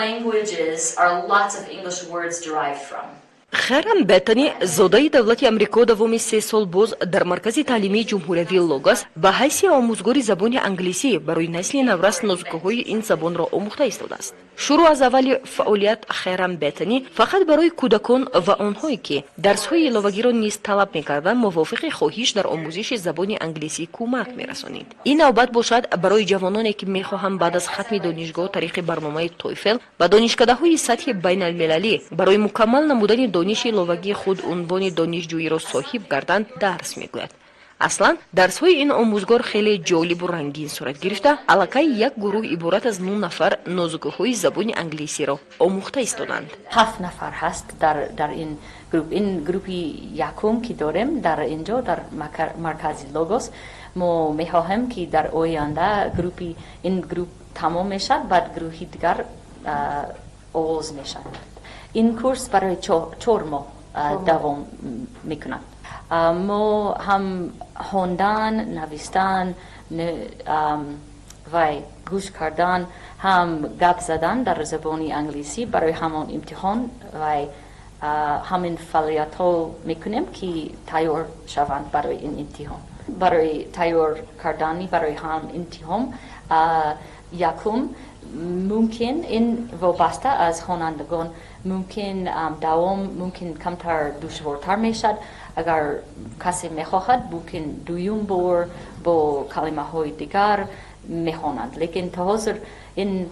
languages are lots of English words derived from. خرم بتنی زودای دولت آمریکا دومی 3 سال باز در مرکز تعلیمی جمهوری لوگاس به حیث آموزگار زبان انگلیسی برای نسل نورست نزدیک‌های این زبان را آموخته ایستاده است. شروع از اول فعالیت خرم بتنی فقط برای کودکان و آنهایی که درس‌های علاوه‌ای را نیز طلب می‌کردند موافق خواهش در آموزش زبان انگلیسی کمک می‌رسانید. این نوبت باشد برای جوانانی که می‌خواهند بعد از ختم دانشگاه طریق برنامه تویفل و دانشکده‌های سطح بین‌المللی برای مکمل نمودن دانش علاوه‌ای خود عنوان دانشجویی را صاحب گردند درس می‌گوید. اصلا درس‌های این آموزگار خیلی جالب و رنگین صورت گرفته الکی یک گروه عبارت از 9 نفر نازوکی‌های زبان انگلیسی را آموخته ایستادند. 7 نفر هست در این گروه. این گروهی یکم که داریم در اینجا در مرکز لوگوس ما می‌خواهیم که در آینده این گروه تمام میشد بعد گروهی دیگر آغاز میشد. این کورس برای 4 ماه دوام میکند. ما هم خواندن، نوشتن و گوش کردن هم گپ زدن در زبان انگلیسی برای همان امتحان و همین فعالیت ها میکنیم که تیار شوند برای این امتحان. برای تیار کردنی برای هم امتحان یکم ممکن این وابسته از خوانندگان ممکن دوام ممکن کمتر دشوارتر میشد اگر کسی میخواهد ممکن دویم بار با کلمه های دیگر میخوانند لیکن تا حاضر این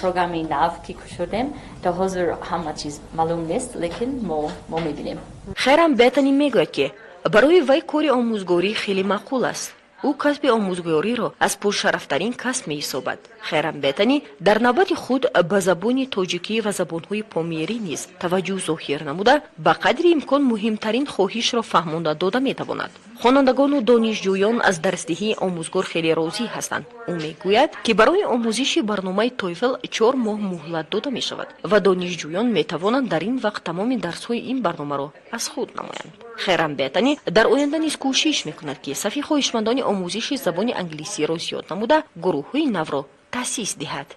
پروگرامی نو که شدیم تا حاضر همه چیز معلوم نیست لیکن ما میبینیم. خیرم بتنی میگوید که برای وی کار آموزگاری خیلی معقول است. او کسب آموزگاری را از پرشرفترین کسب می‌حسابد. خیرم بتنی در نوبت خود به زبان تاجیکی و زبان‌های پامیری نیز توجه ظاهر نموده به قدر امکان مهمترین خواهش را فهمانده داده می‌تواند. خوانندگان و دانشجویان از درسدهی آموزگار خیلی راضی هستند. او میگوید که برای آموزش برنامه تویفل 4 ماه مهلت داده می‌شود و دانشجویان می‌توانند در این وقت تمام درس‌های این برنامه را از خود نمایند. خیرم بتنی در آینده نیز کوشش می‌کند که صف خواهشمندان آموزش زبان انگلیسی را زیاد نموده گروه‌های نو را تأسیس دهد.